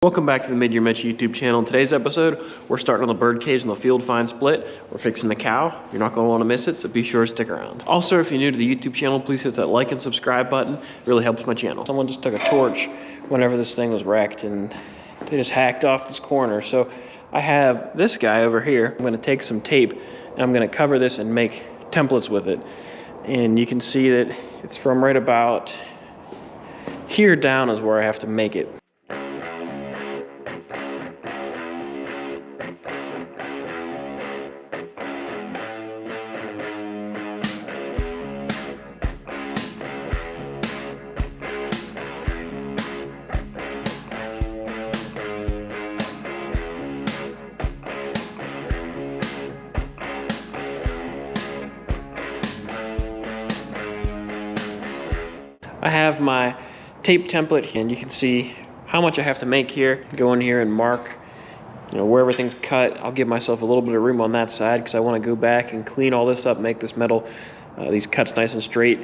Welcome back to the Mid-Year YouTube channel. In today's episode, we're starting on the Birdcage and the Field Fine Split. We're fixing the cowl. You're not going to want to miss it, so be sure to stick around. Also, if you're new to the YouTube channel, please hit that like and subscribe button. It really helps my channel. Someone just took a torch whenever this thing was wrecked, and they just hacked off this corner. So I have this guy over here. I'm going to take some tape, and I'm going to cover this and make templates with it. And you can see that it's from right about here down is where I have to make it. I have my tape template, and you can see how much I have to make here. Go in here and mark, where everything's cut. I'll give myself a little bit of room on that side because I want to go back and clean all this up, make this metal, these cuts nice and straight.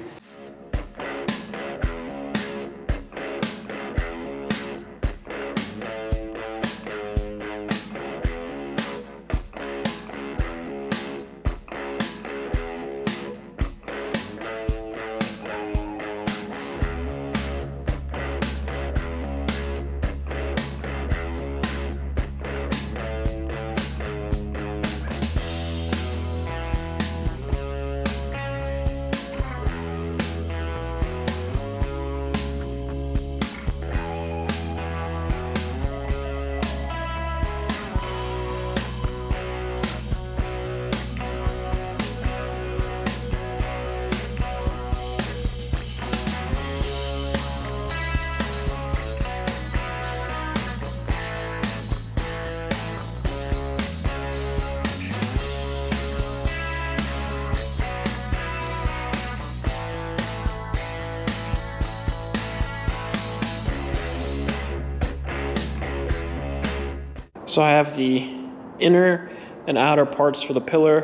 So I have the inner and outer parts for the pillar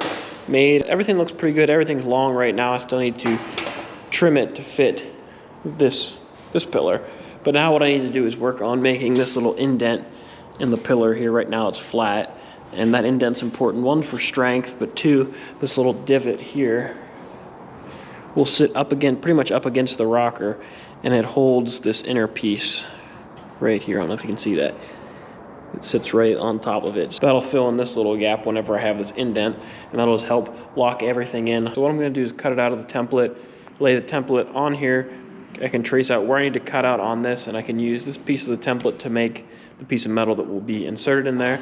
made. Everything looks pretty good. Everything's long right now. I still need to trim it to fit this pillar. But now what I need to do is work on making this little indent in the pillar here. Right now it's flat, and that indent's important. One, for strength, but two, this little divot here will sit up again, pretty much up against the rocker, and it holds this inner piece right here. I don't know if you can see that. It sits right on top of it. So that'll fill in this little gap whenever I have this indent, and that'll just help lock everything in. So what I'm going to do is cut it out of the template, lay the template on here. I can trace out where I need to cut out on this, and I can use this piece of the template to make the piece of metal that will be inserted in there.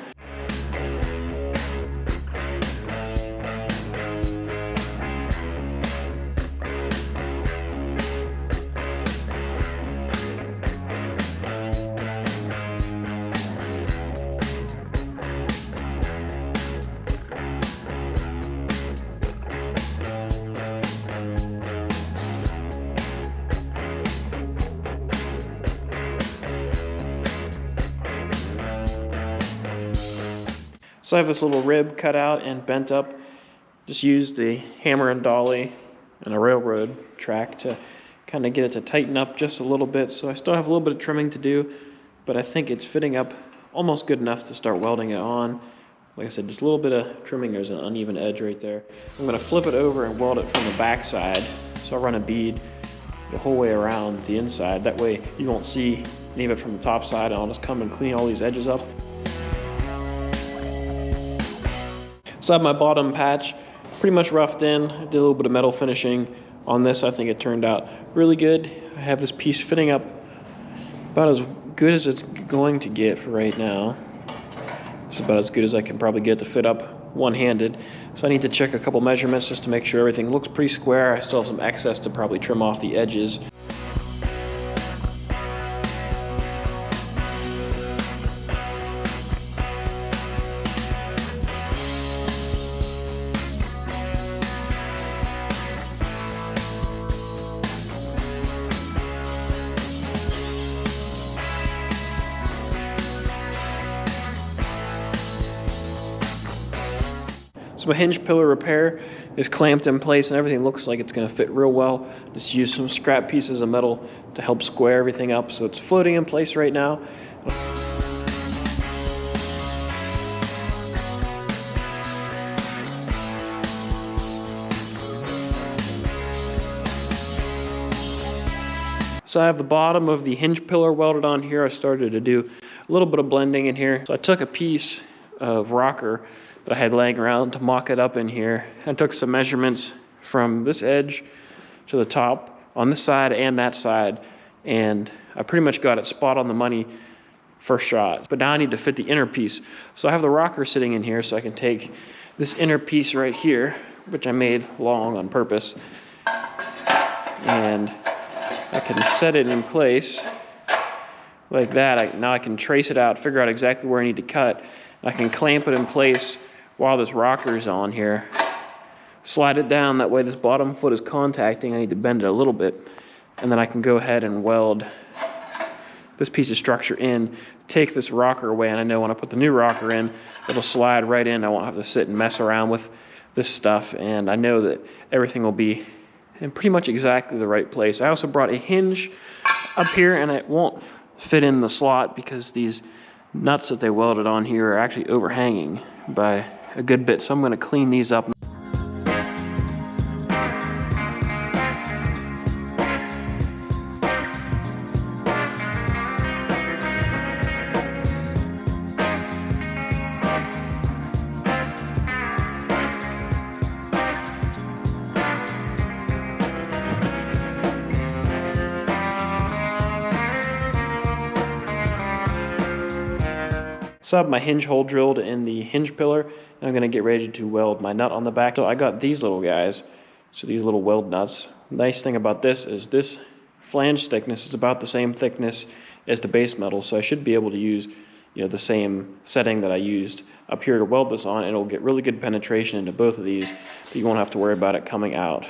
So I have this little rib cut out and bent up. Just used the hammer and dolly and a railroad track to kind of get it to tighten up just a little bit. So I still have a little bit of trimming to do, but I think it's fitting up almost good enough to start welding it on. Like I said, just a little bit of trimming. There's an uneven edge right there. I'm going to flip it over and weld it from the back side. So I run a bead the whole way around the inside. That way you won't see any of it from the top side, and I'll just come and clean all these edges up. So I have my bottom patch pretty much roughed in. I did a little bit of metal finishing on this. I think it turned out really good. I have this piece fitting up about as good as it's going to get for right now. This is about as good as I can probably get it to fit up one-handed. So I need to check a couple measurements just to make sure everything looks pretty square. I still have some excess to probably trim off the edges. So my hinge pillar repair is clamped in place and everything looks like it's going to fit real well. Just use some scrap pieces of metal to help square everything up so it's floating in place right now. So I have the bottom of the hinge pillar welded on here. I started to do a little bit of blending in here. So I took a piece of rocker that I had laying around to mock it up in here. I took some measurements from this edge to the top on this side and that side, and I pretty much got it spot on the money first shot. But now I need to fit the inner piece. So I have the rocker sitting in here, so I can take this inner piece right here, which I made long on purpose, and I can set it in place like that. Now I can trace it out, figure out exactly where I need to cut. I can clamp it in place while this rocker is on here. Slide it down, that way this bottom foot is contacting. I need to bend it a little bit, and then I can go ahead and weld this piece of structure in, take this rocker away, and I know when I put the new rocker in, it'll slide right in. I won't have to sit and mess around with this stuff, and I know that everything will be in pretty much exactly the right place. I also brought a hinge up here, and it won't fit in the slot because these nuts that they welded on here are actually overhanging by a good bit, so I'm going to clean these up. So I have my hinge hole drilled in the hinge pillar, and I'm going to get ready to weld my nut on the back. So I got these little guys, so these little weld nuts. Nice thing about this is this flange thickness is about the same thickness as the base metal, so I should be able to use, you know, the same setting that I used up here to weld this on, and it'll get really good penetration into both of these, so you won't have to worry about it coming out.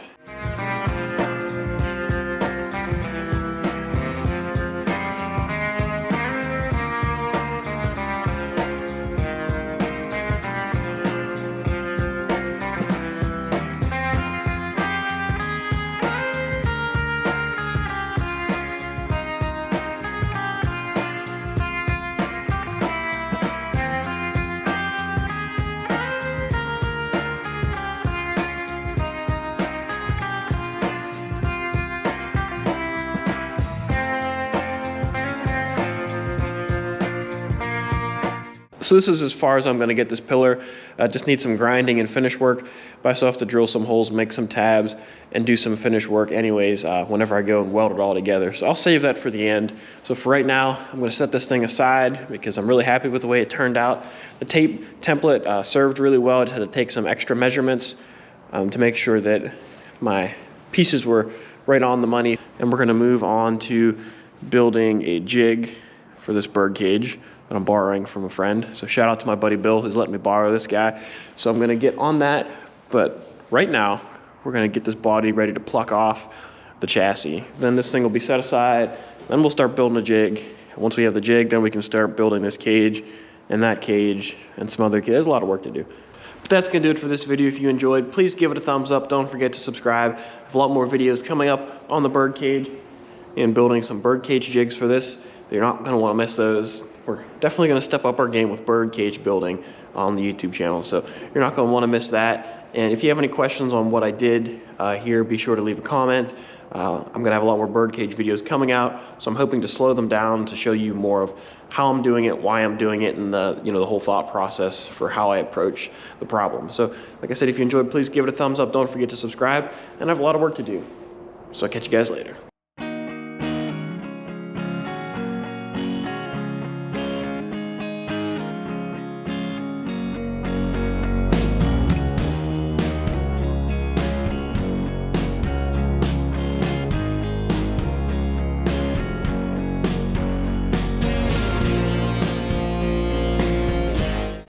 So this is as far as I'm going to get this pillar. Just need some grinding and finish work, but I still have to drill some holes, make some tabs, and do some finish work anyways whenever I go and weld it all together. So I'll save that for the end. So for right now, I'm going to set this thing aside because I'm really happy with the way it turned out. The tape template served really well. I just had to take some extra measurements to make sure that my pieces were right on the money. And we're going to move on to building a jig for this bird cage that I'm borrowing from a friend. So shout out to my buddy Bill who's letting me borrow this guy. So I'm gonna get on that, but right now we're gonna get this body ready to pluck off the chassis. Then this thing will be set aside, then we'll start building a jig. Once we have the jig, then we can start building this cage and that cage and some other. There's a lot of work to do. But that's gonna do it for this video. If you enjoyed, please give it a thumbs up. Don't forget to subscribe. I have a lot more videos coming up on the bird cage and building some bird cage jigs for this. You're not going to want to miss those. We're definitely going to step up our game with bird cage building on the YouTube channel, so you're not going to want to miss that. And if you have any questions on what I did here, be sure to leave a comment. I'm going to have a lot more bird cage videos coming out, so I'm hoping to slow them down to show you more of how I'm doing it, why I'm doing it, and the whole thought process for how I approach the problem. So like I said, if you enjoyed, please give it a thumbs up. Don't forget to subscribe, and I have a lot of work to do. So I'll catch you guys later.